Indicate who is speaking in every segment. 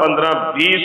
Speaker 1: 15-20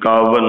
Speaker 1: 51।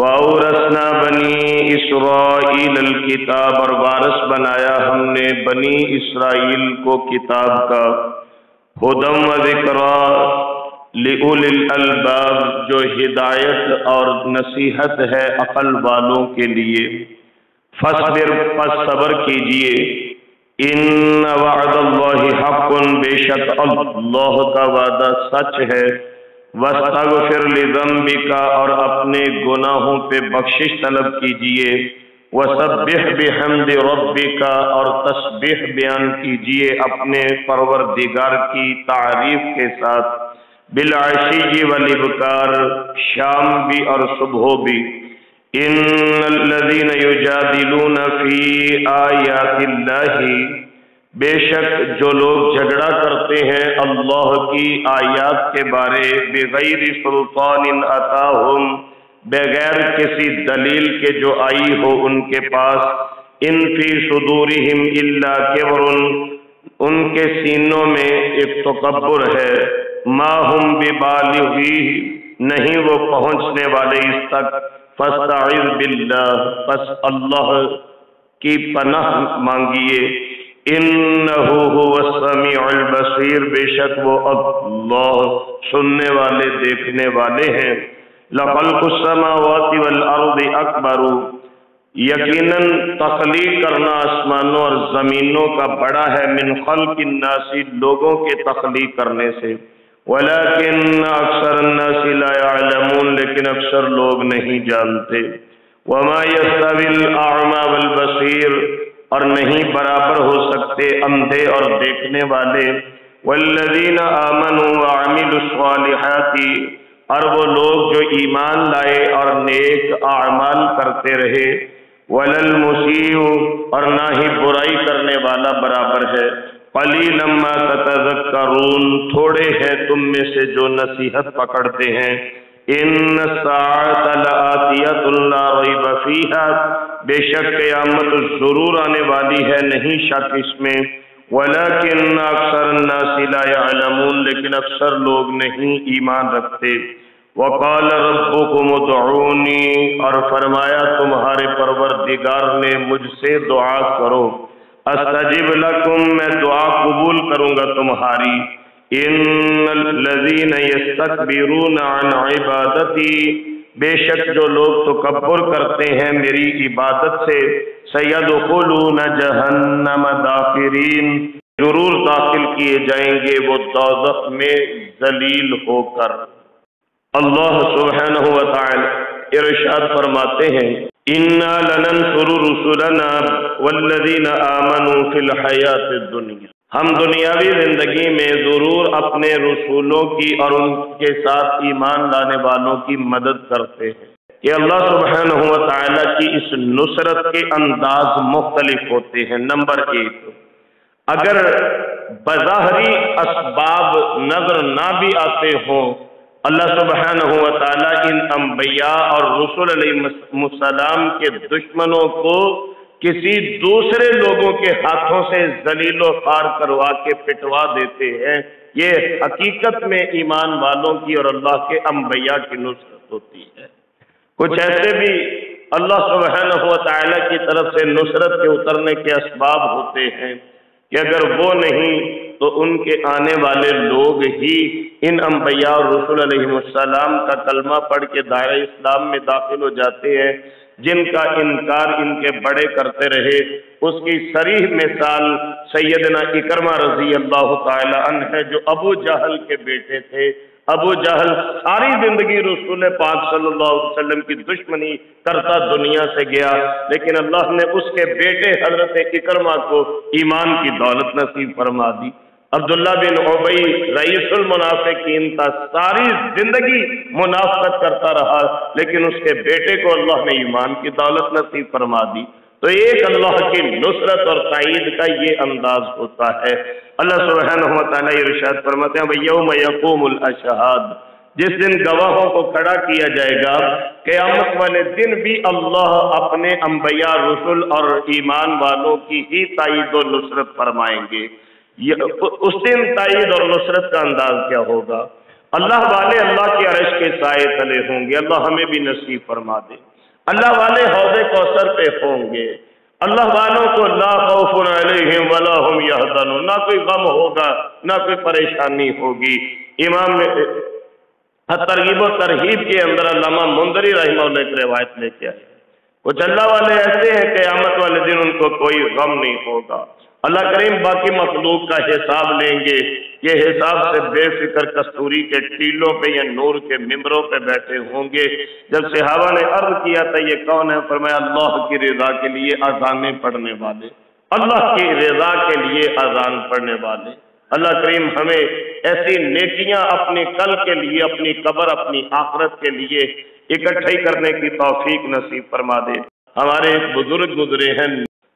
Speaker 1: وَأَوْرَثْنَا بَنِي إِسْرَائِيلَ الْكِتَابَ، اور وارث بنایا ہم نے بنی اسرائیل کو کتاب کا، ہدی وذکریٰ لِأُولِي الْأَلْبَابِ، جو ہدایت اور نصیحت ہے عقل والوں کے لیے۔ فَاصْبِرْ، پس صبر کیجئے، اِنَّ وَعْدَ اللَّهِ حَقٌّ، بے شک اللہ کا وعدہ سچ ہے۔ وَاسْتَغْفِرْ لِذَنبِكَ، اور اپنے گناہوں پہ بخشش طلب کیجئے۔ وَسَبِّحْ بِحَمْدِ رَبِّكَ، اور تسبیح بیان کیجئے اپنے پروردگار کی تعریف کے ساتھ۔ بِالْعَشِيِّ وَالْإِبْكَارِ، شام بھی اور صبح بھی۔ ان الذین یجادلون فی آیات اللہ، بے شک جو لوگ جھگڑا کرتے ہیں اللہ کی آیات کے بارے، بغیر سلطان اتاہم، بغیر کسی دلیل کے جو آئی ہو ان کے پاس، ان فی صدورہم الا کبر، ان کے سینوں میں ایک تکبر ہے، ما ہم ببالغیہ، نہیں وہ پہنچنے والے اس تک، فاستعذ باللہ، پس اللہ کی پناہ مانگیے، انہ هو السمیع البصیر، بے شک وہ اللہ سننے والے دیکھنے والے ہیں۔ لخلق السماوات والارض اکبر، یقیناً تخلیق کرنا آسمانوں اور زمینوں کا بڑا ہے، من خلق الناس، لوگوں کے تخلیق کرنے سے، ولیکن اکثر الناس لا يعلمون، لیکن اکثر لوگ نہیں جانتے۔ وما يستوي الاعمى والبصير، اور نہیں برابر ہو سکتے اندھے اور دیکھنے والے۔ والذین آمنوا وعملوا الصالحات، اور وہ لوگ جو ایمان لائے اور نیک اعمال کرتے رہے۔ ولا المسیء، اور نہ ہی برائی کرنے والا برابر ہے۔ قلیلا ما تتذکرون، تھوڑے ہیں تم میں سے جو نصیحت پکڑتے ہیں۔ ان الساعۃ لآتیۃ لا ریب فیہا، بے شک قیامت ضرور آنے والی ہے، نہیں شک اس میں۔ ولیکن اکثر الناس لا یعلمون، لیکن اکثر لوگ نہیں ایمان رکھتے۔ وقال ربکم ادعونی، اور فرمایا تمہارے پروردگار نے مجھ سے دعا کرو، استجب لکم، میں دعا قبول کروں گا تمہاری۔ ان الذین یستکبرون عن عبادتی، بے شک جو لوگ تکبر کرتے ہیں میری عبادت سے، سیدخلون جہنم داخرین، ضرور داخل کیے جائیں گے وہ دوزخ میں ذلیل ہو کر۔ اللہ سبحانہ وتعالی ارشاد فرماتے ہیں، اِنَّا لَنَنْصُرُ رُسُلَنَا وَالَّذِينَ آمَنُوا فِي الْحَيَاةِ الدُّنْيَا، ہم دنیاوی زندگی میں ضرور اپنے رسولوں کی اور ان کے ساتھ ایمان لانے والوں کی مدد کرتے ہیں۔ کہ اللہ سبحانہ وتعالی کی اس نصرت کے انداز مختلف ہوتے ہیں۔ نمبر ایک، اگر بظاہری اسباب نظر نہ بھی آتے ہوں، اللہ سبحانہ وتعالی ان انبیاء اور رسول علیہ السلام کے دشمنوں کو کسی دوسرے لوگوں کے ہاتھوں سے ذلیل و خوار کروا کے پٹوا دیتے ہیں۔ یہ حقیقت میں ایمان والوں کی اور اللہ کے انبیاء کی نصرت ہوتی ہے۔ کچھ ایسے بھی اللہ سبحانہ وتعالی کی طرف سے نصرت کے اترنے کے اسباب ہوتے ہیں کہ اگر وہ نہیں تو ان کے آنے والے لوگ ہی ان انبیاء اور رسول علیہ السلام کا کلمہ پڑھ کے دائرہ اسلام میں داخل ہو جاتے ہیں، جن کا انکار ان کے بڑے کرتے رہے۔ اس کی صریح مثال سیدنا اکرمہ رضی اللہ تعالی عنہ ہے، جو ابو جہل کے بیٹے تھے۔ ابو جہل ساری زندگی رسول پاک صلی اللہ علیہ وسلم کی دشمنی کرتا دنیا سے گیا، لیکن اللہ نے اس کے بیٹے حضرت اکرمہ کو ایمان کی دولت نصیب فرما دی۔ عبداللہ بن ابی رئیس المنافقین تھا، ساری زندگی منافقت کرتا رہا، لیکن اس کے بیٹے کو اللہ نے ایمان کی دولت نصیب فرما دی۔ تو ایک اللہ کی نصرت اور تائید کا یہ انداز ہوتا ہے۔ اللہ سبحانہ وتعالی ارشاد فرماتے ہیں وَيَوْمَ يَقُومُ الْأَشْهَادُ، جس دن گواہوں کو کھڑا کیا جائے گا، قیامت والے دن بھی اللہ اپنے انبیاء رسول اور ایمان والوں کی ہی تائید و نصرت فرمائیں گے۔ اس دن تائید اور نصرت کا انداز کیا ہوگا؟ اللہ والے اللہ کے عرش کے سائے تلے ہوں گے، اللہ ہمیں بھی نصیب فرما دے۔ اللہ والے حوض کوثر پہ ہوں گے، اللہ والوں کو لا خوف علیہم ولا ہم یحزنون، نہ کوئی غم ہوگا نہ کوئی پریشانی ہوگی۔ امام ترغیب و ترہیب کے اندر علامہ منذری رحمہ اللہ ایک روایت لے کے آئے، کچھ اللہ والے ایسے ہیں قیامت والے دن ان کو کوئی غم نہیں ہوگا، اللہ کریم باقی مخلوق کا حساب لیں گے، یہ حساب سے بے فکر کستوری کے ٹیلوں پہ یا نور کے ممبروں پہ بیٹھے ہوں گے۔ جب صحابہ نے عرض کیا تھا یہ کون ہے، فرمایا اللہ کی رضا کے لیے اذانیں پڑھنے والے، اللہ کی رضا کے لیے اذان پڑھنے والے۔ اللہ کریم ہمیں ایسی نیکیاں اپنے کل کے لیے، اپنی قبر، اپنی آخرت کے لیے اکٹھائی کرنے کی توفیق نصیب فرما دے۔ ہمارے ایک بزرگ گزرے ہیں،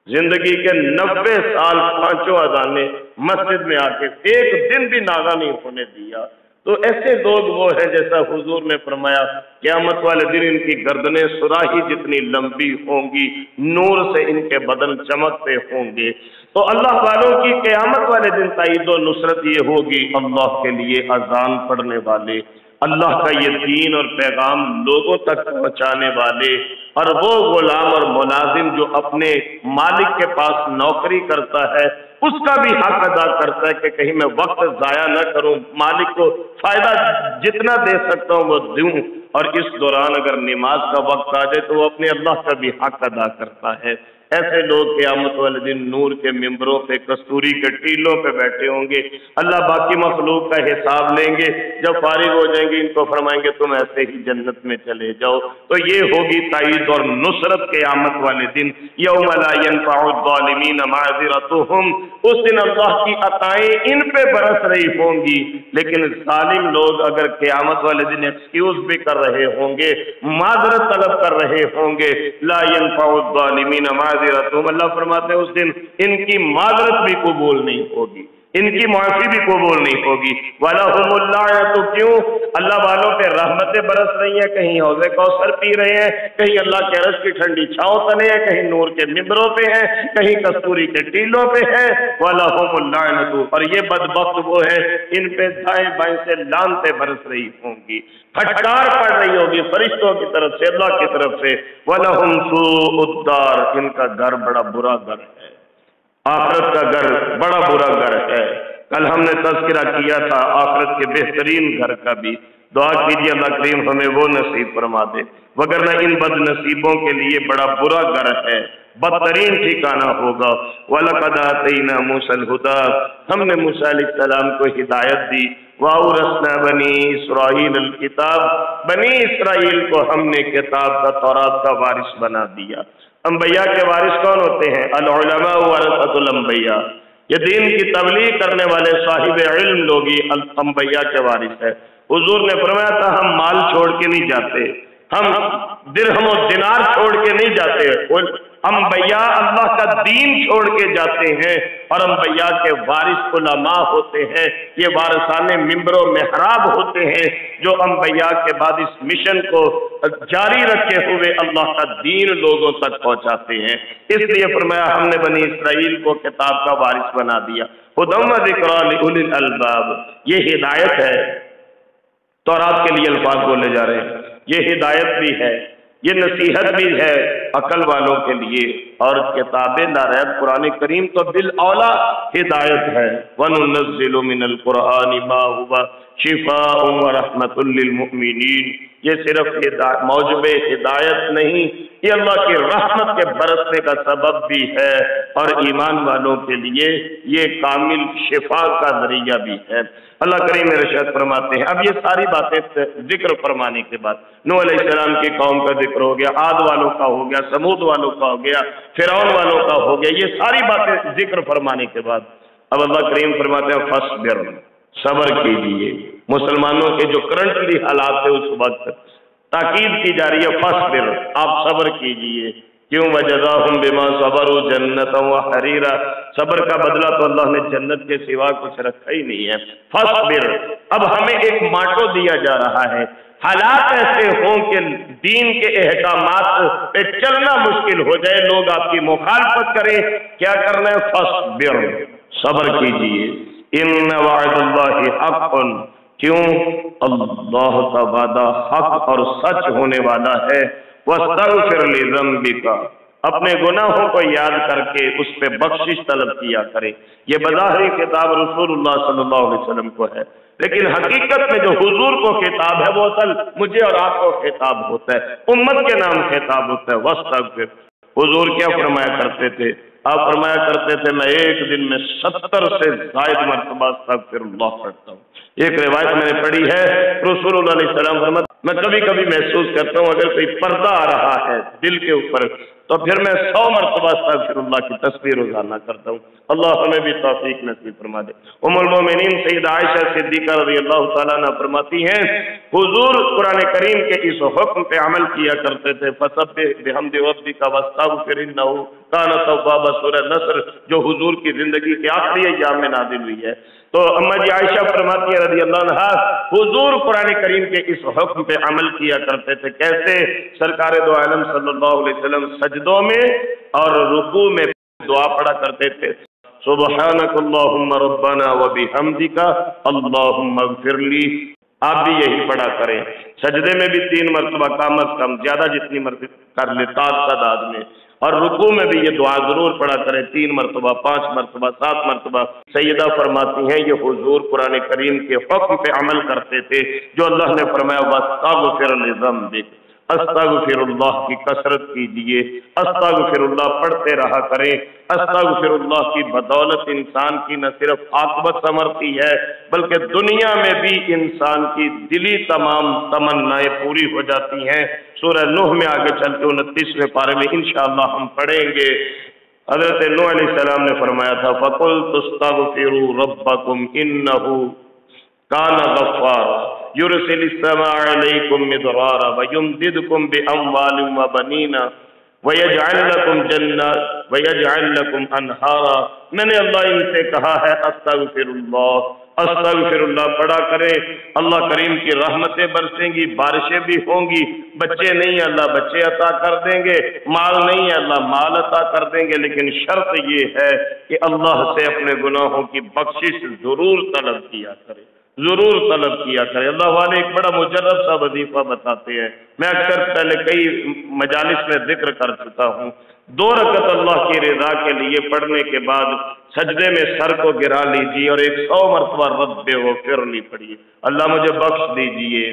Speaker 1: زندگی کے 90 سال پانچوں اذانیں مسجد میں آ کے ایک دن بھی ناغہ نہیں ہونے دیا۔ تو ایسے لوگ وہ ہیں جیسا حضور نے فرمایا قیامت والے دن ان کی گردنیں سراہی جتنی لمبی ہوں گی، نور سے ان کے بدن چمکتے ہوں گے۔ تو اللہ والوں کی قیامت والے دن تائید و نصرت یہ ہوگی، اللہ کے لیے اذان پڑھنے والے، اللہ کا یہ دین اور پیغام لوگوں تک پہنچانے والے، اور وہ غلام اور ملازم جو اپنے مالک کے پاس نوکری کرتا ہے اس کا بھی حق ادا کرتا ہے کہ کہیں میں وقت ضائع نہ کروں، مالک کو فائدہ جتنا دے سکتا ہوں وہ دوں، اور اس دوران اگر نماز کا وقت آ جائے تو وہ اپنے اللہ کا بھی حق ادا کرتا ہے۔ ایسے لوگ قیامت والے دن نور کے ممبروں پہ، کستوری کے ٹیلوں پہ بیٹھے ہوں گے، اللہ باقی مخلوق کا حساب لیں گے، جب فارغ ہو جائیں گے ان کو فرمائیں گے تم ایسے ہی جنت میں چلے جاؤ۔ تو یہ ہوگی تائید اور نصرت قیامت والے دن، یوم لا ينفع الظالمین معذرتهم، اس دن اللہ کی عطائیں ان پہ برس رہی ہوں گی، لیکن ظالم لوگ اگر قیامت والے دن ایکسکیوز بھی کر رہے ہوں گے، معذرت طلب کر رہے ہوں گے، لا ينفع الظالمین معذرتهم، اللہ فرماتے ہیں اس دن ان کی معذرت بھی قبول نہیں ہوگی، ان کی معافی بھی قبول نہیں ہوگی۔ وَلَهُمُ اللَّعْنَةُ، کیوں؟ اللہ والوں پہ رحمتیں برس رہی ہیں، کہیں حوض کوثر پی رہے ہیں، کہیں اللہ کے عرش کی ٹھنڈی چھاؤں تلے ہیں، کہیں نور کے ممبروں پہ ہیں، کہیں کستوری کے ٹیلوں پہ ہیں۔ وَلَهُمُ اللَّعْنَةُ، اور یہ بدبخت وہ ہے ان پہ دائیں بائیں سے لعنتیں برس رہی ہوں گی، پھٹکار پڑ رہی ہوگی فرشتوں کی طرف سے، اللہ کی طرف سے۔ وَلَهُمْ سُوءُ الدَّارِ، ان کا گھر بڑا برا گھر ہے، آخرت کا گھر بڑا برا گھر ہے۔ کل ہم نے تذکرہ کیا تھا آخرت کے بہترین گھر کا بھی، دعا کیجیے اللہ کریم ہمیں وہ نصیب فرما دے، وگرنہ ان بد نصیبوں کے لیے بڑا برا گھر ہے، بدترین ٹھکانہ ہوگا۔ وَلَقَدْ آتَيْنَا مُوسَى الْهُدَىٰ، ہم نے موسیٰ علیہ السلام کو ہدایت دی، وَأَوْرَثْنَا بَنِي إِسْرَائِيلَ الْكِتَابَ، بنی اسرائیل کو ہم نے کتاب کا، تورات کا وارث بنا دیا۔ انبیاء کے وارث کون ہوتے ہیں؟ العلماء ورثۃ الانبیاء، یہ دین کی تبلیغ کرنے والے صاحب علم لوگ ہی انبیاء کے وارث ہے۔ حضور نے فرمایا تھا ہم مال چھوڑ کے نہیں جاتے، ہم درہم و دینار چھوڑ کے نہیں جاتے، انبیاء اللہ کا دین چھوڑ کے جاتے ہیں، اور انبیاء کے وارث علماء ہوتے ہیں، یہ وارثان منبر و محراب ہوتے ہیں جو انبیاء کے بعد اس مشن کو جاری رکھے ہوئے اللہ کا دین لوگوں تک پہنچاتے ہیں۔ اس لیے فرمایا ہم نے بنی اسرائیل کو کتاب کا وارث بنا دیا۔ ھدی و ذکریٰ لأولی الالباب، یہ ہدایت ہے، تورات کے لیے الفاظ بولے جا رہے ہیں، یہ ہدایت بھی ہے، یہ نصیحت بھی ہے عقل والوں کے لیے، اور کتاب لا ریب قرآن کریم تو بالاولیٰ ہدایت ہے۔ وَنُنَزِّلُ مِنَ الْقُرْآنِ مَا هُوَ شِفَاءٌ وَرَحْمَةٌ لِّلْمُؤْمِنِينَ، یہ صرف موجب ہدایت نہیں، یہ اللہ کی رحمت کے برسنے کا سبب بھی ہے، اور ایمان والوں کے لیے یہ کامل شفا کا ذریعہ بھی ہے۔ اللہ کریم ارشاد فرماتے ہیں، اب یہ ساری باتیں ذکر فرمانے کے بعد نوح علیہ السلام کی قوم کا ذکر ہو گیا، عاد والوں کا ہو گیا، سمود والوں کا ہو گیا، فرعون والوں کا ہو گیا، یہ ساری باتیں ذکر فرمانے کے بعد اب اللہ کریم فرماتے ہیں فاصبر، صبر کیجیے۔ مسلمانوں کے جو کرنٹلی حالات ہے اس وقت تاکید کی جا رہی ہے، فاصبر، آپ صبر کیجیے۔ کیوں؟ وجزاہم بما صبروا جنتا وحریرا، صبر کا بدلہ تو اللہ نے جنت کے سوا کچھ رکھا ہی نہیں ہے۔ فاصبر، اب ہمیں ایک ماٹو دیا جا رہا ہے، حالات ایسے ہوں کہ دین کے احکامات پہ چلنا مشکل ہو جائے، لوگ آپ کی مخالفت کریں، کیا کرنا ہے؟ فاصبر، صبر کیجئے۔ ان وعد اللہ حق، کیوں؟ اللہ کا وعدہ حق اور سچ ہونے والا ہے۔ وَاسْتَغْفِرْ لِذَنبِكَ، اپنے گناہوں کو یاد کر کے اس پہ بخشش طلب کیا کرے۔ یہ بظاہری خطاب رسول اللہ صلی اللہ علیہ وسلم کو ہے، لیکن حقیقت میں جو حضور کو خطاب ہے وہ اصل مجھے اور آپ کو خطاب ہوتا ہے، امت کے نام خطاب ہوتا ہے۔ وَاسْتَغْفِرْ، حضور کیا فرمایا کرتے تھے؟ آپ فرمایا کرتے تھے میں ایک دن میں 70 سے زائد مرتبہ استغفر اللہ پڑھتا ہوں۔ ایک روایت میں نے پڑھی ہے، رسول اللہ علیہ السلام فرماتے میں کبھی کبھی محسوس کرتا ہوں اگر کوئی پردہ آ رہا ہے دل کے اوپر تو پھر میں 100 مرتبہ استغفر اللہ کی تسبیح روزانہ کرتا ہوں۔ اللہ ہمیں بھی توفیق نصیب فرما دے۔ ام المومنین سیدہ عائشہ صدیقہ رضی اللہ تعالیٰ عنہ فرماتی ہیں حضور قرآن کریم کے اس حکم پہ عمل کیا کرتے تھے، فسبح بحمد ربک واستغفر انہ کان توابا، سورہ نصر جو حضور کی زندگی کے آخری ایام میں نازل ہوئی ہے۔ تو اما جی عائشہ فرماتی ہے رضی اللہ عنہ حضور قرآن کریم کے اس حکم پہ عمل کیا کرتے تھے۔ کیسے؟ سرکار دو عالم صلی اللہ علیہ وسلم سجدوں میں اور رکوع میں دعا پڑھا کرتے تھے، سبحانک اللہم ربنا وبحمدک اللہم اغفر لی۔ آپ بھی یہی پڑھا کریں، سجدے میں بھی 3 مرتبہ کم از کم، زیادہ جتنی مرتبہ کر لے تعداد میں، اور رکوع میں بھی یہ دعا ضرور پڑھا کریں، 3 مرتبہ 5 مرتبہ 7 مرتبہ۔ سیدہ فرماتی ہیں یہ حضور قرآن کریم کے حکم پہ عمل کرتے تھے جو اللہ نے فرمایا واستغفر لذنبک، استغفر اللہ کی کثرت کیجئے، استغفر اللہ پڑھتے رہا کریں۔ استغفر اللہ کی بدولت انسان کی نہ صرف عاقبت سنورتی ہے بلکہ دنیا میں بھی انسان کی دلی تمام تمنائیں پوری ہو جاتی ہیں۔ سورہ نوح میں آگے چل کے 29ویں پارے میں انشاءاللہ ہم پڑھیں گے۔ حضرت نوح علیہ السلام نے فرمایا تھا فَقُلْتُ اسْتَغْفِرُوا رَبَّكُمْ إِنَّهُ كَانَ غَفَّارًا يُرْسِلِ السَّمَاءَ عَلَيْكُمْ مِدْرَارًا وَيُمْدِدْكُمْ بِأَمْوَالٍ وَبَنِينَ وَيَجْعَلْ لَكُمْ جَنَّاتٍ وَيَجْعَلْ لَكُمْ أَنْهَارًا۔ میں نے اللہ ان سے کہا ہے استغفر اللہ، استغفر اللہ پڑھا کریں، اللہ کریم کی رحمتیں برسیں گی، بارشیں بھی ہوں گی، بچے نہیں اللہ بچے عطا کر دیں گے، مال نہیں اللہ مال عطا کر دیں گے، لیکن شرط یہ ہے کہ اللہ سے اپنے گناہوں کی بخشش ضرور طلب کیا کرے، ضرور طلب کیا کرے۔ اللہ والے ایک بڑا مجرب سا وظیفہ بتاتے ہیں، میں اکثر پہلے کئی مجالس میں ذکر کر چکا ہوں، 2 رکعت اللہ کی رضا کے لیے پڑھنے کے بعد سجدے میں سر کو گرا لیجیے اور 100 مرتبہ رب اغفر لی پڑھیے، اللہ مجھے بخش دیجئے،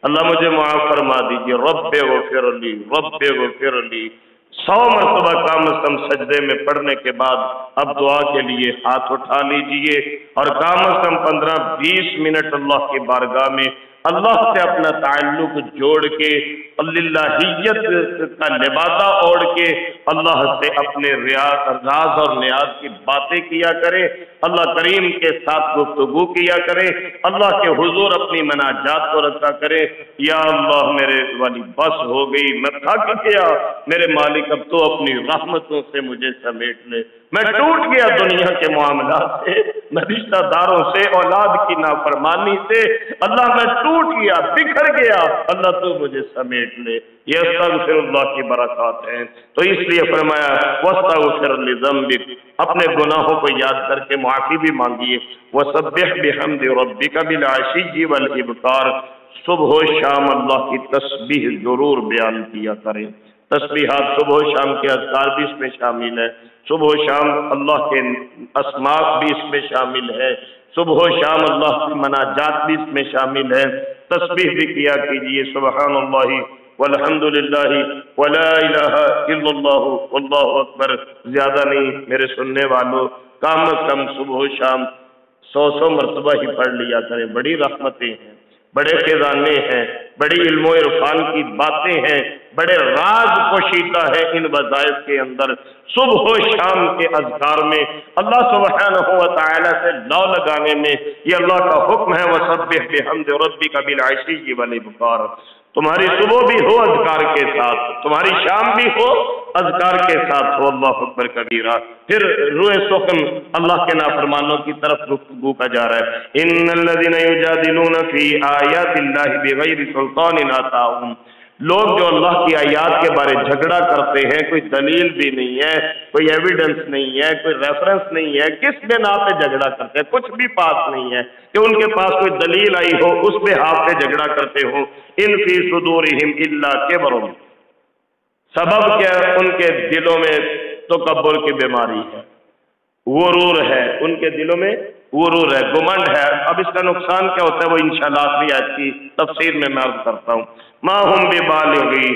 Speaker 1: اللہ مجھے معاف فرما دیجئے، رب اغفر لی، رب اغفر لی۔ 100 مرتبہ کم از کم سجدے میں پڑھنے کے بعد اب دعا کے لیے ہاتھ اٹھا لیجئے اور کم از کم 15-20 منٹ اللہ کی بارگاہ میں اللہ سے اپنا تعلق جوڑ کے اللہیت کا لبادہ اوڑھ کے اللہ سے اپنے راز اور نیاز کی باتیں کیا کرے، اللہ کریم کے ساتھ گفتگو کیا کرے، اللہ کے حضور اپنی مناجات کو رکھا کرے۔ یا اللہ میرے والی بس ہو گئی، میں تھک گیا، میرے مالک اب تو اپنی رحمتوں سے مجھے سمیٹ لے، میں ٹوٹ گیا دنیا کے معاملات سے، میں رشتہ داروں سے، اولاد کی نافرمانی سے، اللہ میں ٹوٹ گیا، بکھر گیا، اللہ تو مجھے سمیٹ لے۔ یہ استغفر اللہ کی برکات ہیں، تو اس لیے فرمایا واستغفر لذنبک، اپنے گناہوں کو یاد کر کے معافی بھی مانگیے۔ وسبح بحمد ربک بالعشی والابکار، صبح و شام اللہ کی تسبیح ضرور بیان کیا کریں۔ تسبیحات صبح و شام کے اذکار بھی اس میں شامل ہے، صبح و شام اللہ کے اسماء بھی اس میں شامل ہے، صبح و شام اللہ کی مناجات بھی اس میں شامل ہے۔ تسبیح بھی کیا کیجئے، سبحان اللہ والحمد للہ ولا الہ الا اللہ واللہ اکبر، زیادہ نہیں میرے سننے والوں، کم از کم صبح و شام 100 مرتبہ ہی پڑھ لیا کریں، بڑی رحمتیں ہیں، بڑے خزانے ہیں، بڑی علم و عرفان کی باتیں ہیں، بڑے راز پوشیدہ ہے ان وظائف کے اندر۔ صبح و شام کے اذکار میں اللہ سبحانہ و تعالی سے لو لگانے میں یہ اللہ کا حکم ہے، وسبح بحمد ربک بالعشی والابکار۔ تمہاری صبح بھی ہو اذکار کے ساتھ، تمہاری شام بھی ہو اذکار کے ساتھ ہو، اللہ اکبر کبیرہ۔ پھر روئے سخن اللہ کے نافرمانوں کی طرف گفتگو کا جا رہا ہے۔ ان الذین یجادلون فی آیات اللہ بغیر سلطان اتاہم لوگ جو اللہ کی آیات کے بارے جھگڑا کرتے ہیں، کوئی دلیل بھی نہیں ہے، کوئی ایویڈنس نہیں ہے، کوئی ریفرنس نہیں ہے، کس بنا پہ جھگڑا کرتے ہیں؟ کچھ بھی پاس نہیں ہے کہ ان کے پاس کوئی دلیل آئی ہو اس پہ آپ پہ جھگڑا کرتے ہو۔ ان فی صدورہم الا کبر، سبب کیا ہے؟ ان کے دلوں میں تکبر کی بیماری ہے، غرور ہے، ان کے دلوں میں غرور ہے، گمنڈ ہے۔ اب اس کا نقصان کیا ہوتا ہے وہ انشاءاللہ آخری آیت کی تفسیر میں عرض کرتا ہوں۔ ما ہم ببالغی،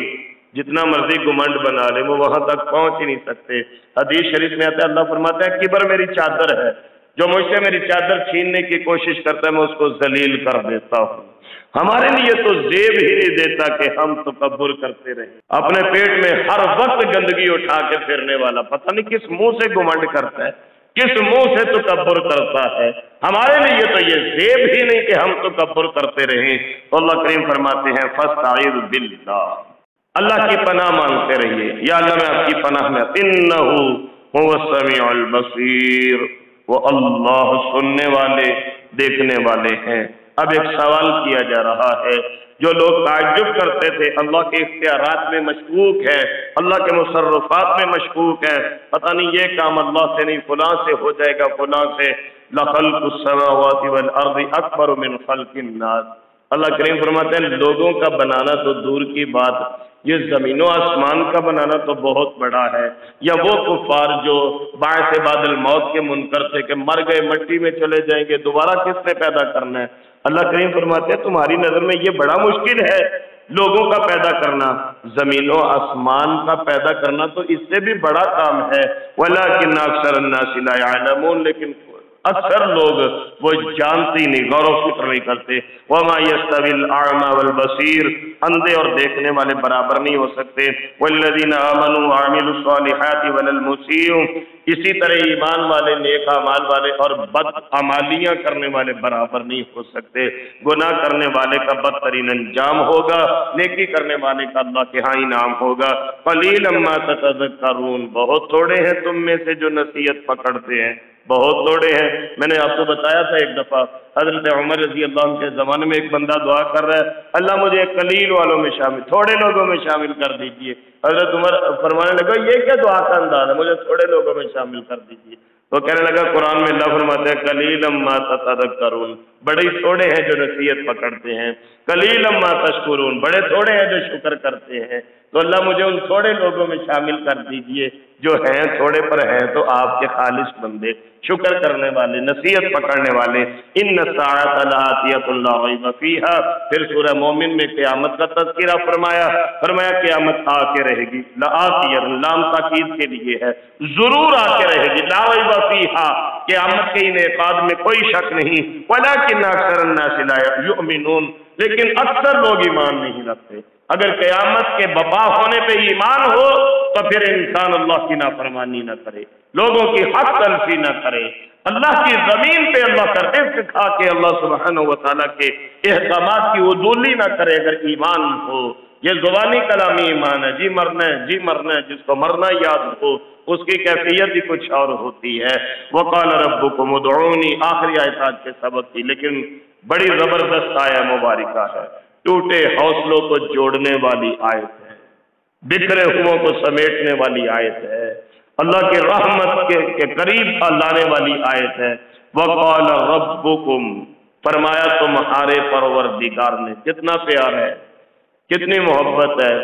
Speaker 1: جتنا مرضی گمنڈ بنا لے وہ وہاں تک پہنچ ہی نہیں سکتے۔ حدیث شریف میں آتا ہے اللہ فرماتا ہے کبر میری چادر ہے، جو مجھ سے میری چادر چھیننے کی کوشش کرتا ہے میں اس کو ذلیل کر دیتا ہوں۔ ہمارے لیے تو زیب ہی نہیں دیتا کہ ہم تکبر کرتے رہیں، اپنے پیٹ میں ہر وقت گندگی اٹھا کے پھرنے والا پتہ نہیں کس منہ سے گمنڈ کرتا ہے، کس منہ سے تکبر کرتا ہے۔ ہمارے لیے تو یہ زیب ہی نہیں کہ ہم تکبر کرتے رہیں۔ تو اللہ کریم فرماتے ہیں فاستعیذ باللہ، اللہ کی پناہ مانگتے رہیے، یا اللہ میں آپ کی پناہ میں، انہ هو السمیع البصیر، وہ اللہ سننے والے دیکھنے والے ہیں۔ اب ایک سوال کیا جا رہا ہے، جو لوگ تعجب کرتے تھے اللہ کے اختیارات میں مشکوک ہے، اللہ کے مصرفات میں مشکوک ہے، پتہ نہیں یہ کام اللہ سے نہیں فلاں سے ہو جائے گا، فلاں سے، لخلق السماوات والارض اکبر من خلق الناس، اللہ کریم فرماتے ہیں لوگوں کا بنانا تو دور کی بات، یہ زمین و آسمان کا بنانا تو بہت بڑا ہے۔ یا وہ کفار جو باعث بعد الموت کے منکر تھے کہ مر گئے مٹی میں چلے جائیں گے، دوبارہ کس نے پیدا کرنا ہے؟ اللہ کریم فرماتے ہیں تمہاری نظر میں یہ بڑا مشکل ہے لوگوں کا پیدا کرنا، زمین و آسمان کا پیدا کرنا تو اس سے بھی بڑا کام ہے۔ وَلَٰكِنَّ أَكْثَرَ النَّاسِ لَا يَعْلَمُونَ، لیکن اکثر لوگ وہ جانتے ہی نہیں، غور و فکر نہیں کرتے۔ وَمَا يَسْتَوِي الْأَعْمَى وَالْبَصِيرُ، اندھے اور دیکھنے والے برابر نہیں ہو سکتے۔ وَالَّذِينَ آمَنُوا وَعَمِلُوا الصَّالِحَاتِ وَلَا الْمُسِيءُ، اسی طرح ایمان والے، نیک اعمال والے اور بد اعمالیاں کرنے والے برابر نہیں ہو سکتے۔ گناہ کرنے والے کا بدترین انجام ہوگا، نیکی کرنے والے کا اللہ کے ہاں انعام ہوگا۔ قَلِيلًا مَا تَتَذَكَّرُونَ، بہت تھوڑے ہیں تم میں سے جو نصیحت پکڑتے ہیں، بہت تھوڑے ہیں۔ میں نے آپ کو بتایا تھا ایک دفعہ حضرت عمر رضی اللہ عنہ کے زمانے میں ایک بندہ دعا کر رہا ہے اللہ مجھے قلیل والوں میں شامل، تھوڑے لوگوں میں شامل کر دیجئے۔ حضرت عمر فرمانے لگا یہ کیا دعا کا انداز ہے، مجھے تھوڑے لوگوں میں شامل کر دیجئے۔ تو کہنے لگا قرآن میں اللہ فرماتے ہیں قلیلا ما تتذکرون، بڑے تھوڑے ہیں جو نصیحت پکڑتے ہیں، قلیلا ما تشکرون، بڑے تھوڑے ہیں جو شکر کرتے ہیں۔ تو اللہ مجھے ان تھوڑے لوگوں میں شامل کر دیجئے جو ہیں، تھوڑے پر ہیں تو آپ کے خالص بندے، شکر کرنے والے، نصیحت پکڑنے والے۔ ان الساعۃ لآتیۃ لا ریب فیہا، پھر سورہ مومن میں قیامت کا تذکرہ فرمایا قیامت آ کے رہے گی، لآتیۃ، لام تاکید کے لیے ہے، ضرور آ کے رہے گی، لا ریب فیہا، قیامت کے انعقاد میں کوئی شک نہیں، ولکن اکثر الناس لا یؤمنون، لیکن اکثر لوگ ایمان نہیں رکھتے۔ اگر قیامت کے بپا ہونے پہ ایمان ہو تو پھر انسان اللہ کی نافرمانی نہ کرے، لوگوں کی حق تلفی نہ کرے، اللہ کی زمین پہ اللہ کا رزق کھا کے اللہ سبحانہ وتعالیٰ کے احکامات کی عدولی نہ کرے اگر ایمان ہو۔ یہ زبانی کلامی ایمان ہے، جی مرنا ہے، جی مرنا ہے، جس کو مرنا یاد ہو اس کی کیفیت ہی کچھ اور ہوتی ہے۔ وَقَالَ رَبُّكُمُ ادْعُونِي، آخری آیت آج کے سبق کی، لیکن بڑی زبردست آیت مبارکہ ہے، ٹوٹے حوصلوں کو جوڑنے والی آیت ہے، بکھرے ہوں کو سمیٹنے والی آیت ہے، اللہ کی رحمت کے قریب لانے والی آیت ہے۔ وَقَالَ رَبُّكُمْ، فرمایا تمہارے پروردگار نے، کتنا پیار ہے، کتنی محبت ہے۔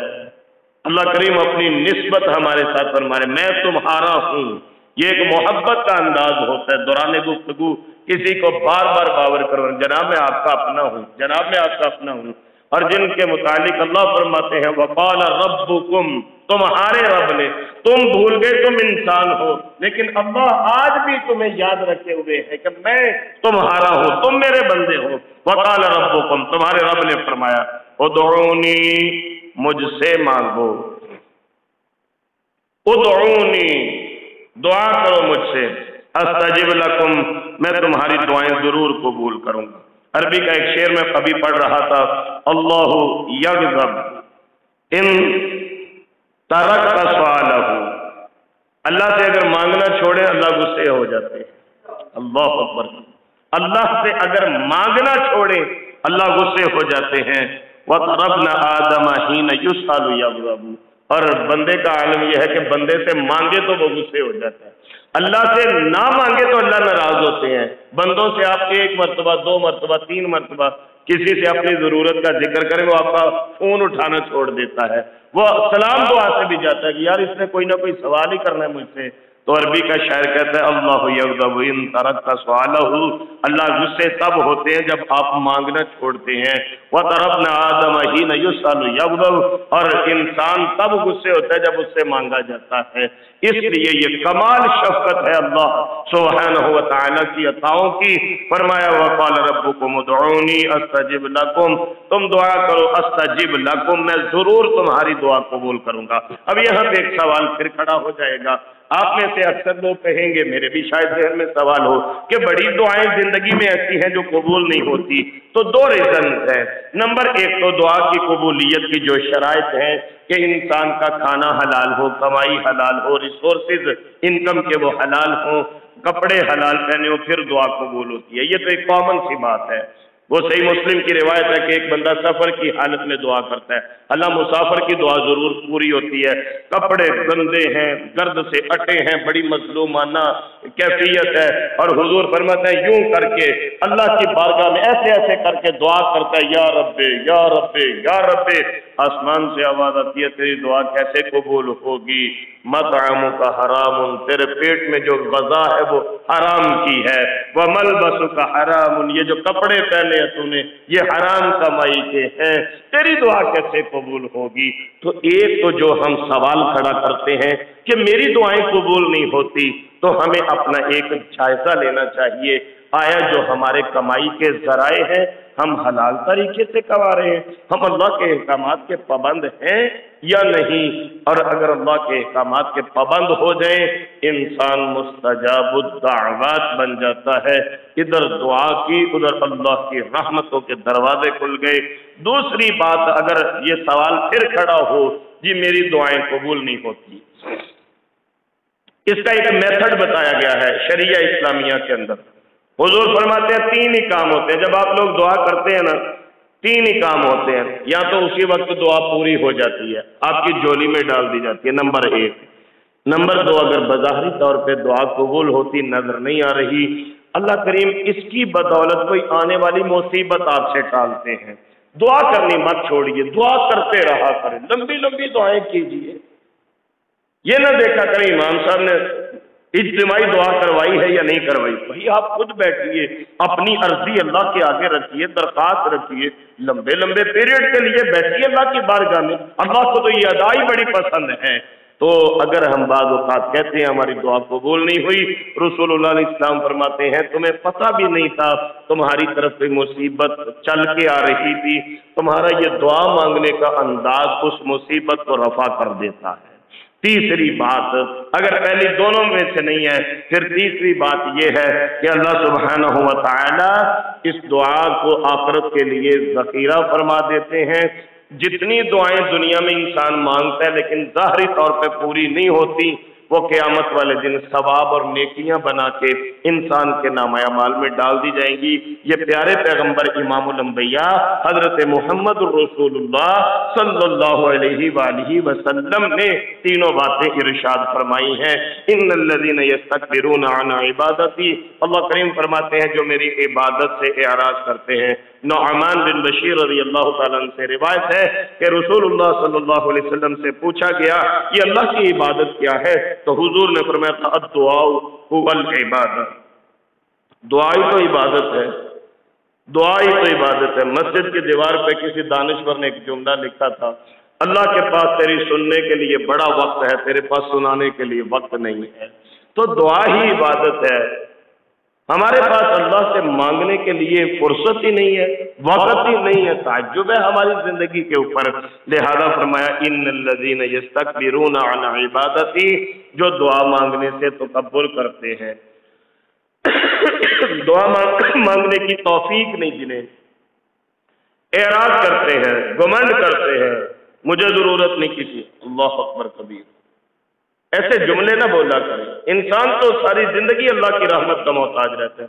Speaker 1: اللہ کریم اپنی نسبت ہمارے ساتھ فرمائے میں تمہارا ہوں، یہ ایک محبت کا انداز ہوتا ہے، دوران گفتگو کسی کو بار بار باور کرو، جناب میں آپ کا اپنا ہوں، جناب میں آپ کا اپنا ہوں۔ اور جن کے متعلق اللہ فرماتے ہیں وَقَالَ رَبُّكُمْ، تمہارے رب نے، تم بھول گئے، تم انسان ہو، لیکن اللہ آج بھی تمہیں یاد رکھے ہوئے ہے کہ میں تمہارا ہوں، تم میرے بندے ہو۔ وَقَالَ رَبُّكُمْ، تمہارے رب نے فرمایا ادعونی، مجھ سے مانگو، ادعونی، دعا کرو مجھ سے، استجب لکم، میں تمہاری دعائیں ضرور قبول کروں گا۔ عربی کا ایک شعر میں ابھی پڑھ رہا تھا، اللہ یغضب ان ترکت سؤالہ، اللہ سے اگر مانگنا چھوڑے اللہ غصے ہو جاتے ہیں۔ اللہ اکبر، اللہ سے اگر مانگنا چھوڑے اللہ غصے ہو جاتے ہیں۔ وَطَرَبْنَ آدَمَ حِينَ يُسْأَلُ يَغْضَبُ، اور بندے کا عالم یہ ہے کہ بندے سے مانگے تو وہ غصے ہو جاتا ہے، اللہ سے نہ مانگے تو اللہ ناراض ہوتے ہیں۔ بندوں سے آپ 1 مرتبہ 2 مرتبہ 3 مرتبہ کسی سے اپنی ضرورت کا ذکر کریں، وہ آپ کا فون اٹھانا چھوڑ دیتا ہے، وہ سلام دعا سے بھی جاتا ہے کہ یار اس نے کوئی نہ کوئی سوال ہی کرنا ہے مجھ سے۔ تو عربی کا شاعر کہتا ہے اللہ یغضب ان ترکت سؤالہ، اللہ غصے تب ہوتے ہیں جب آپ مانگنا چھوڑتے ہیں۔ وَطَرَبْنَ آدَمَ حِينَ يُسْأَلُ يَغْضَبُ، اور انسان تب غصے ہوتا ہے جب اس سے مانگا جاتا ہے۔ اس لیے یہ کمال شفقت ہے اللہ سبحانہ و تعالیٰ کی عطاؤں کی۔ فرمایا وَقَالَ رَبُّكُمُ ادْعُونِي أَسْتَجِبْ لَكُمْ، تم دعا کرو استجب لکم، میں ضرور تمہاری دعا قبول کروں گا۔ اب یہاں پہ ایک سوال پھر کھڑا ہو جائے گا، آپ میں سے اکثر لوگ کہیں گے، میرے بھی شاید ذہن میں سوال ہو کہ بڑی دعائیں زندگی میں ایسی ہیں جو قبول نہیں ہوتی۔ تو 2 ریزنز ہیں۔ نمبر 1 تو دعا کی قبولیت کی جو شرائط ہیں کہ انسان کا کھانا حلال ہو، کمائی حلال ہو، ریسورسز انکم کے وہ حلال ہوں، کپڑے حلال پہنے ہو، پھر دعا قبول ہوتی ہے۔ یہ تو ایک کامن سی بات ہے۔ وہ صحیح مسلم کی روایت ہے کہ ایک بندہ سفر کی حالت میں دعا کرتا ہے، اللہ مسافر کی دعا ضرور پوری ہوتی ہے۔ کپڑے گندے ہیں، گرد سے اٹے ہیں، بڑی مظلومانہ کیفیت ہے، اور حضور فرماتے ہیں یوں کر کے اللہ کی بارگاہ میں ایسے ایسے کر کے دعا کرتا ہے، یا رب یا رب یا رب، آسمان سے آواز آتی ہے تیری دعا کیسے قبول ہوگی؟ مطعمک حرام، تیرے پیٹ میں جو غذا ہے وہ حرام کی ہے، وملبسک حرام، یہ جو کپڑے پہنے ہیں تو نے یہ حرام کمائی کے ہیں، تیری دعا کیسے قبول ہوگی؟ تو ایک تو جو ہم سوال کھڑا کرتے ہیں کہ میری دعائیں قبول نہیں ہوتی، تو ہمیں اپنا ایک جائزہ لینا چاہیے، آیا جو ہمارے کمائی کے ذرائع ہیں ہم حلال طریقے سے کما رہے ہیں، ہم اللہ کے احکامات کے پابند ہیں یا نہیں؟ اور اگر اللہ کے احکامات کے پابند ہو جائیں، انسان مستجاب الدعوات بن جاتا ہے، ادھر دعا کی ادھر اللہ کی رحمتوں کے دروازے کھل گئے۔ دوسری بات، اگر یہ سوال پھر کھڑا ہو جی میری دعائیں قبول نہیں ہوتی، اس کا ایک میتھڈ بتایا گیا ہے شریعہ اسلامیہ کے اندر۔ حضور فرماتے ہیں 3 ہی کام ہوتے ہیں، جب آپ لوگ دعا کرتے ہیں نا 3 ہی کام ہوتے ہیں، یا تو اسی وقت دعا پوری ہو جاتی ہے، آپ کی جولی میں ڈال دی جاتی ہے، نمبر 1۔ نمبر 2، اگر بظاہری طور پہ دعا قبول ہوتی نظر نہیں آ رہی، اللہ کریم اس کی بدولت کوئی آنے والی مصیبت آپ سے ٹالتے ہیں۔ دعا کرنی مت چھوڑیے، دعا کرتے رہا کریں، لمبی لمبی دعائیں کیجیے۔ یہ نہ دیکھا کریں امام صاحب نے اجتماعی دعا کروائی ہے یا نہیں کروائی، بھائی آپ خود بیٹھیے، اپنی عرضی اللہ کے آگے رکھیے، درخواست رکھیے، لمبے لمبے پیریڈ کے لیے بیٹھیے اللہ کی بارگاہ میں، اللہ کو تو یہ ادائی بڑی پسند ہے۔ تو اگر ہم بعض اوقات کہتے ہیں ہماری دعا قبول نہیں ہوئی، رسول اللہ علیہ السلام فرماتے ہیں تمہیں پتہ بھی نہیں تھا تمہاری طرف کوئی مصیبت چل کے آ رہی تھی، تمہارا یہ دعا مانگنے کا انداز اس مصیبت کو رفع کر دیتا ہے۔ تیسری بات، اگر پہلی دونوں میں سے نہیں ہے، پھر تیسری بات یہ ہے کہ اللہ سبحانہ و تعالی اس دعا کو آخرت کے لیے ذخیرہ فرما دیتے ہیں۔ جتنی دعائیں دنیا میں انسان مانگتا ہے لیکن ظاہری طور پہ پوری نہیں ہوتی، وہ قیامت والے دن ثواب اور نیکیاں بنا کے انسان کے نامہ اعمال میں ڈال دی جائیں گی۔ یہ پیارے پیغمبر امام الانبیاء حضرت محمد الرسول اللہ صلی اللہ علیہ وآلہ وسلم نے تینوں باتیں ارشاد فرمائی ہیں۔ ان الذین یستکبرون عن عبادتی، اللہ کریم فرماتے ہیں جو میری عبادت سے اعراض کرتے ہیں۔ نعمان بن بشیر رضی اللہ تعالیٰ عنہ سے روایت ہے کہ رسول اللہ صلی اللہ علیہ وسلم سے پوچھا گیا یہ اللہ کی عبادت کیا ہے؟ تو حضور نے فرمایا تھا الدعاء هو العبادت، دعا ہی تو عبادت ہے، دعا ہی تو عبادت ہے۔ مسجد کی دیوار پہ کسی دانشور نے ایک جملہ لکھا تھا، اللہ کے پاس تیری سننے کے لیے بڑا وقت ہے، تیرے پاس سنانے کے لیے وقت نہیں ہے۔ تو دعا ہی عبادت ہے، ہمارے پاس اللہ سے مانگنے کے لیے فرصت ہی نہیں ہے، وقت ہی نہیں ہے، تعجب ہے ہماری زندگی کے اوپر۔ لہذا فرمایا ان الذین یستکبرون عن عبادتی، جو دعا مانگنے سے تکبر کرتے ہیں، دعا مانگنے کی توفیق نہیں جنہیں، اعراض کرتے ہیں، گھمنڈ کرتے ہیں، مجھے ضرورت نہیں کسی، اللہ اکبر کبیر، ایسے جملے نہ بولا کریں۔ انسان تو ساری زندگی اللہ کی رحمت کا محتاج رہتا ہے،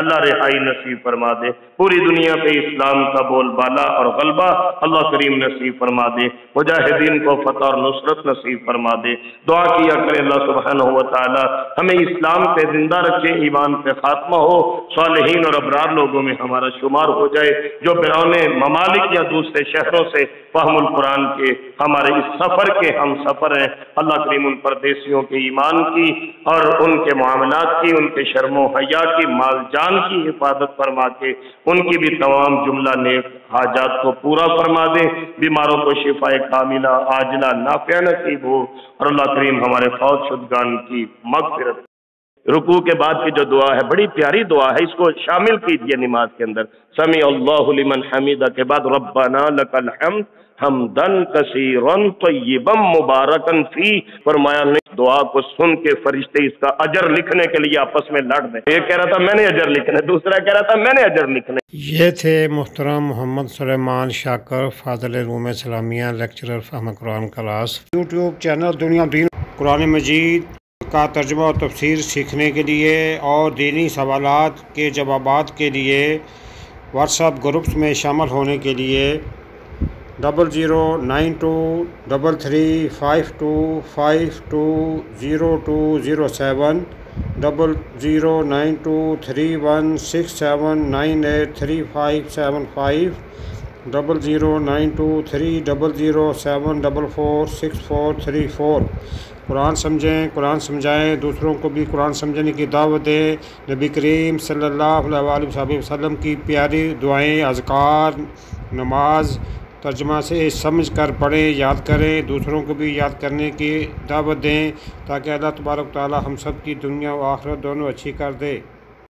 Speaker 1: اللہ رہائی نصیب فرما دے، پوری دنیا پہ اسلام کا بول بالا اور غلبہ اللہ کریم نصیب فرما دے، مجاہدین کو فتح اور نصرت نصیب فرما دے۔ دعا کیا کرے اللہ سبحانہ و تعالی ہمیں اسلام پہ زندہ رکھے، ایمان پہ خاتمہ ہو، صالحین اور ابرار لوگوں میں ہمارا شمار ہو جائے، جو بیرون ممالک یا دوسرے شہروں سے فہم القرآن کے ہمارے اس سفر کے ہم سفر ہیں، اللہ کریم ان پردیسیوں کے ایمان کی اور ان کے معاملات کی، ان کے شرم و حیا کی، مال جان کی حفاظت فرما کے ان کی بھی تمام جملہ نیک حاجات کو پورا فرما دے، بیماروں کو شفا کاملہ عاجلہ نافع نصیب ہو، اور اللہ کریم ہمارے فوت شدگان کی مغفرت۔ رکوع کے بعد کی جو دعا ہے بڑی پیاری دعا ہے، اس کو شامل کیجئے نماز کے اندر۔ سمیع اللہ لمن حمیدہ کے بعد ربنا لک الحمد حمدن کثیرا طیبا مبارکن فی، فرمایا نہیں دعا کو سن کے فرشتے اس کا اجر لکھنے کے لیے آپس میں لڑ دیں، ایک کہہ رہا تھا میں نے اجر لکھنے، دوسرا کہہ رہا تھا میں نے اجر لکھنے۔
Speaker 2: یہ تھے محترم محمد سلیمان شاکر، فاضل روم اسلامیہ، لیکچرر فہم قرآن کلاس۔ یوٹیوب چینل دنیا دین قرآن مجید کا ترجمہ اور تفسیر سیکھنے کے لیے اور دینی سوالات کے جوابات کے لیے واٹس ایپ گروپس میں شامل ہونے کے لیے 00923352520207 00923167983575 00923007446434۔ قرآن سمجھیں، قرآن سمجھائیں، دوسروں کو بھی قرآن سمجھنے کی دعوت دیں۔ نبی کریم صلی اللہ علیہ وسلم کی پیاری دعائیں، اذکار، نماز ترجمہ سے سمجھ کر پڑھیں، یاد کریں، دوسروں کو بھی یاد کرنے کی دعوت دیں، تاکہ اللہ تبارک و تعالی ہم سب کی دنیا و آخرت دونوں اچھی کر دے۔